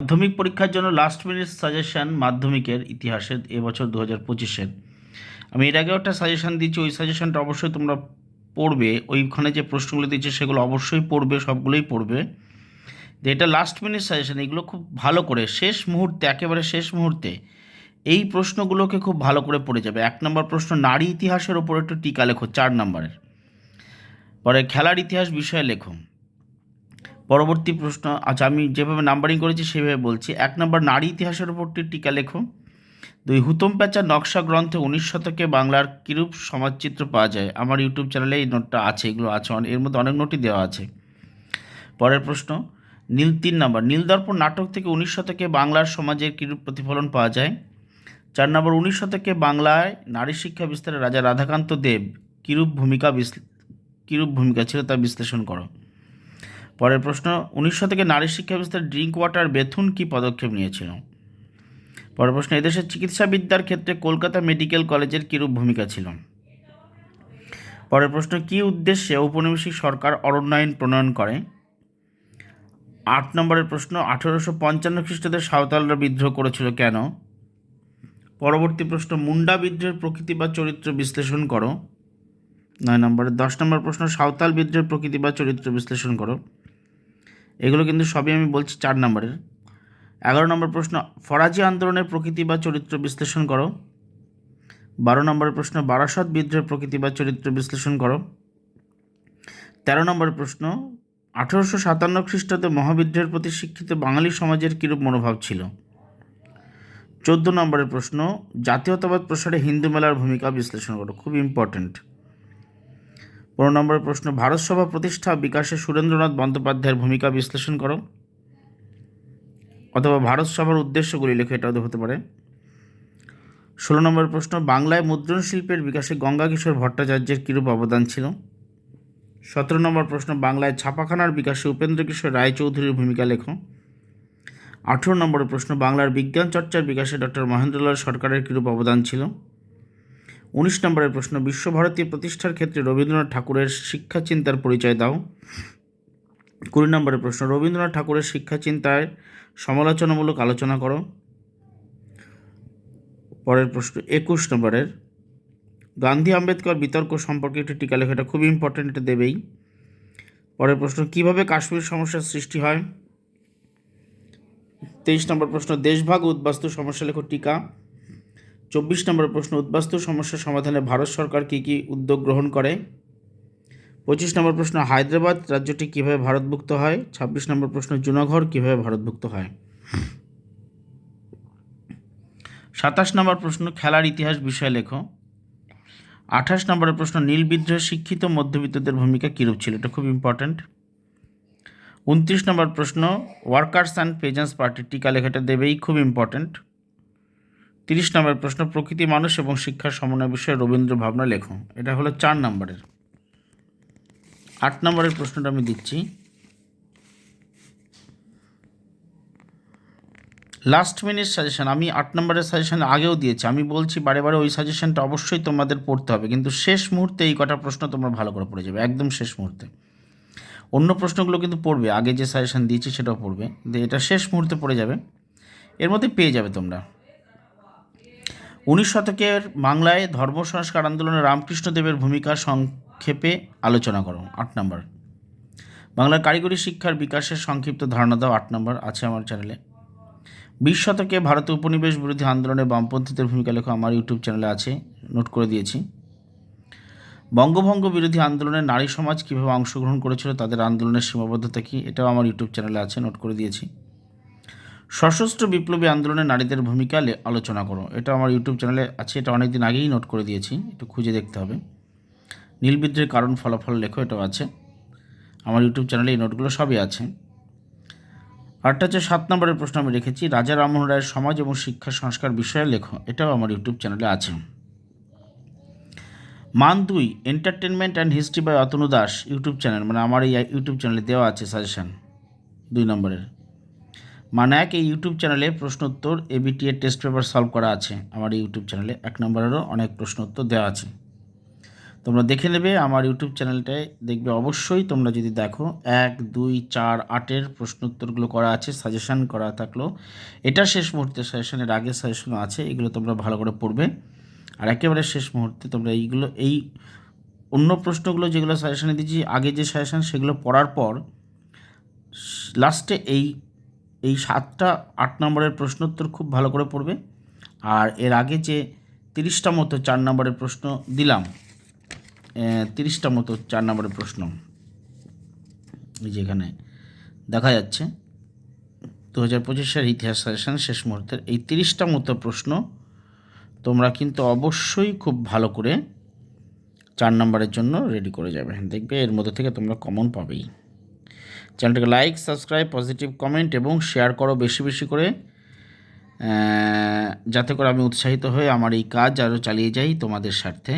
মাধ্যমিক পরীক্ষার জন্য লাস্ট মিনিট সাজেশান মাধ্যমিকের ইতিহাসের এবছর 2025-এর। আমি এর আগেও একটা সাজেশান দিয়েছি, ওই সাজেশানটা অবশ্যই তোমরা পড়বে। ওইখানে যে প্রশ্নগুলো দিয়েছে সেগুলো অবশ্যই পড়বে, সবগুলোই পড়বে। যে এটা লাস্ট মিনিট সাজেশান, এগুলো খুব ভালো করে শেষ মুহূর্তে, একেবারে শেষ মুহূর্তে এই প্রশ্নগুলোকে খুব ভালো করে পড়ে যাবে। 1 নম্বর প্রশ্ন, নারী ইতিহাসের ওপর একটু টিকা লেখো 4 নম্বরের। পরে খেলার ইতিহাস বিষয়ে লেখো। পরবর্তী প্রশ্ন, আচ্ছা আমি যেভাবে নাম্বারিং করেছি সেভাবে বলছি। 1 নম্বর, নারী ইতিহাসের উপর টিকা লেখো। 2, হুতম প্যাঁচার নকশা গ্রন্থে 19 শতকে বাংলার কিরূপ সমাজচিত্র পাওয়া যায়। আমার ইউটিউব চ্যানেলে এই নোটটা আছে, এগুলো আছে, এর মধ্যে অনেক নোটই দেওয়া আছে। পরের প্রশ্ন, 3 নম্বর, নীলদর্পণ নাটক থেকে 19 শতকে বাংলার সমাজের কিরূপ প্রতিফলন পাওয়া যায়। 4 নম্বর, 19 শতকে বাংলায় নারী শিক্ষা বিস্তারে রাজা রাধাকান্ত দেব কিরূপ ভূমিকা ছিল তা বিশ্লেষণ করো। পরের প্রশ্ন, 19 শতকে নারী শিক্ষা বিস্তারে ড্রিঙ্ক ওয়াটার বেথুন কী পদক্ষেপ নিয়েছিল। পরের প্রশ্ন, এদেশের চিকিৎসাবিদ্যার ক্ষেত্রে কলকাতা মেডিকেল কলেজের কীরূপ ভূমিকা ছিল। পরের প্রশ্ন, কী উদ্দেশ্যে ঔপনিবেশিক সরকার অরণ্য আইন প্রণয়ন করে। 8 নম্বরের প্রশ্ন, 1855 খ্রিস্টাব্দে সাঁওতালরা বিদ্রোহ করেছিল কেন। পরবর্তী প্রশ্ন, মুন্ডা বিদ্রোহের প্রকৃতি বা চরিত্র বিশ্লেষণ করো। 9 নম্বরের 10 নম্বর প্রশ্ন, সাঁওতাল বিদ্রোহের প্রকৃতি বা চরিত্র বিশ্লেষণ করো। এগুলো কিন্তু সবই আমি বলছি 4 নম্বরের। 11 নম্বর প্রশ্ন, ফরাজি আন্দোলনের প্রকৃতি বা চরিত্র বিশ্লেষণ করো। 12 নম্বরের প্রশ্ন, বারাসত বিদ্রোহের প্রকৃতি বা চরিত্র বিশ্লেষণ করো। 13 নম্বরের প্রশ্ন, 1857 খ্রিস্টাব্দে মহাবিদ্রোহের প্রতি শিক্ষিত বাঙালি সমাজের কীরূপ মনোভাব ছিল। 14 নম্বরের প্রশ্ন, জাতীয়তাবাদ প্রসারে হিন্দু মেলার ভূমিকা বিশ্লেষণ করো। খুব ইম্পর্ট্যান্ট। 15 নম্বরের প্রশ্ন, ভারত সভা প্রতিষ্ঠা বিকাশে সুরেন্দ্রনাথ বন্দ্যোপাধ্যায়ের ভূমিকা বিশ্লেষণ করো, অথবা ভারত সভার উদ্দেশ্যগুলি লেখো, এটাও হতে পারে। 16 নম্বরের প্রশ্ন, বাংলায় মুদ্রণ শিল্পের বিকাশে গঙ্গা কিশোর ভট্টাচার্যের কীরূপ অবদান ছিল। 17 নম্বর প্রশ্ন, বাংলায় ছাপাখানার বিকাশে উপেন্দ্র কিশোর রায়চৌধুরীর ভূমিকা লেখো। 18 নম্বরের প্রশ্ন, বাংলার বিজ্ঞান চর্চার বিকাশে ডক্টর মহেন্দ্রলাল সরকারের কীরূপ অবদান ছিল। 19 নম্বরের প্রশ্ন, বিশ্বভারতী প্রতিষ্ঠার ক্ষেত্রে রবীন্দ্রনাথ ঠাকুরের শিক্ষা চিন্তার পরিচয় দাও। 20 নম্বরের প্রশ্ন, রবীন্দ্রনাথ ঠাকুরের শিক্ষা চিন্তায় সমালোচনামূলক আলোচনা করো। পরের প্রশ্ন 21 নম্বরের, গান্ধী আম্বেদকর বিতর্ক সম্পর্কে একটি টিকা লেখা, এটা খুব ইম্পর্টেন্ট, এটা দেবেই। পরের প্রশ্ন, কিভাবে কাশ্মীর সমস্যার সৃষ্টি হয়। 23 নম্বর প্রশ্ন, দেশভাগ উদ্বাস্তু সমস্যা লেখো, টিকা। 24 নম্বর প্রশ্ন, উদ্বাস্তু সমস্যা সমাধানে ভারত সরকার কী কী উদ্যোগ গ্রহণ করে। 25 নম্বর প্রশ্ন, হায়দ্রাবাদ রাজ্যটি কীভাবে ভারতভুক্ত হয়। 26 নম্বর প্রশ্ন, জুনাগড় কীভাবে ভারতভুক্ত হয়। 27 নম্বর প্রশ্ন, খেলার ইতিহাস বিষয়ে লেখো। 28 নম্বরের প্রশ্ন, নীল বিদ্রোহে শিক্ষিত মধ্যবিত্তদের ভূমিকা কীরূপ ছিল, এটা খুব ইম্পর্ট্যান্ট। 29 নম্বর প্রশ্ন, ওয়ার্কার্স অ্যান্ড পেজেন্টস পার্টির টিকা লেখাটা দেবেই, খুব ইম্পর্ট্যান্ট। 30 নম্বর প্রশ্ন, প্রকৃতি মানুষ এবং শিক্ষার সমন্বয় বিষয়ে রবীন্দ্র ভাবনা লেখো, এটা হলো 4 নম্বরের। 8 নম্বরের প্রশ্নটা আমি দিচ্ছি, লাস্ট মিনিট সাজেশন। আমি 8 নম্বরের সাজেশন আগেও দিয়েছি, আমি বলছি বারে বারে ওই সাজেশনটা অবশ্যই তোমাদের পড়তে হবে, কিন্তু শেষ মুহূর্তে এই কটা প্রশ্ন তোমরা ভালো করে পড়ে যাবে, একদম শেষ মুহূর্তে। অন্য প্রশ্নগুলো কিন্তু পড়বে, আগে যে সাজেশন দিয়েছি সেটাও পড়বে, এটা শেষ মুহূর্তে পড়ে যাবে, এর মধ্যে পেয়ে যাবে তোমরা। 19 শতকের বাংলায় ধর্ম সংস্কার আন্দোলনে রামকৃষ্ণদেবের ভূমিকা সংক্ষেপে আলোচনা করো। 8 নম্বর, বাংলার কারিগরি শিক্ষার বিকাশের সংক্ষিপ্ত ধারণা দাও। 8 নম্বর, আছে আমার চ্যানেলে। 20 শতকে ভারতে উপনিবেশ বিরোধী আন্দোলনে বামপন্থীদের ভূমিকা লেখো, আমার ইউটিউব চ্যানেলে আছে, নোট করে দিয়েছি। বঙ্গভঙ্গ বিরোধী আন্দোলনে নারী সমাজ কীভাবে অংশগ্রহণ করেছিল, তাদের আন্দোলনের সীমাবদ্ধতা কী, এটাও আমার ইউটিউব চ্যানেলে আছে, নোট করে দিয়েছি। সশস্ত্র বিপ্লবী আন্দোলনে নারীদের ভূমিকা আলোচনা করো, এটা আমার ইউটিউব চ্যানেলে আছে, এটা অনেক দিন আগেই নোট করে দিয়েছি, একটু খুঁজে দেখতে হবে। নীল বিদ্রোহের কারণ ফলাফল লেখো, এটাও আছে আমার ইউটিউব চ্যানেলে, এই নোটগুলো সবই আছে। আরটা হচ্ছে 7 নম্বরের প্রশ্ন আমি রেখেছি, রাজা রামমোহন রায়ের সমাজ এবং শিক্ষা সংস্কার বিষয়ে লেখো, এটাও আমার ইউটিউব চ্যানেলে আছে। মান 2, entertainment and history by Atanu Das YouTube channel, মানে আমার এই ইউটিউব চ্যানেলে দেওয়া আছে সাজেশান 2 নম্বরের। মান 1, এই ইউটিউব চ্যানেলে প্রশ্ন উত্তর এবিটি এর টেস্ট পেপার সলভ করা আছে আমার এই ইউটিউব চ্যানেলে, 1 নম্বরেরও অনেক প্রশ্ন উত্তর দেওয়া আছে, তোমরা দেখে নেবে আমার ইউটিউব চ্যানেলটায়, দেখবে অবশ্যই তোমরা যদি দেখো 1, 2, 4, 8-এর প্রশ্নোত্তরগুলো করা আছে, সাজেশান করা থাকলো। এটা শেষ মুহূর্তে সাজেশানের আগের সাজেশনও আছে, এগুলো তোমরা ভালো করে পড়বে। আর একেবারে শেষ মুহূর্তে তোমরা এই অন্য প্রশ্নগুলো যেগুলো সাজেশানে দিয়েছি, আগে যে সাজেশান সেগুলো পড়ার পর লাস্টে এই 7টা 8 নম্বরের প্রশ্নোত্তর খুব ভালো করে পড়বে। আর এর আগে যে 30টা মতো 4 নম্বরের প্রশ্ন দিলাম, 30টা মতো 4 নম্বরের প্রশ্ন এই যে এখানে দেখা যাচ্ছে 2025-এর ইতিহাস সাজেশন শেষ মুহূর্তের এই 30টা মতো প্রশ্ন তোমরা কিন্তু অবশ্যই খুব ভালো করে 4 নম্বরের জন্য রেডি করে যাবে। দেখবে এর মধ্যে থেকে তোমরা কমন পাবেই। চ্যানেলটাকে লাইক, সাবস্ক্রাইব, পজিটিভ কমেন্ট এবং শেয়ার করো বেশি বেশি করে, যাতে করে আমি উৎসাহিত হয়ে আমার এই কাজ আরও চালিয়ে যাই তোমাদের স্বার্থে।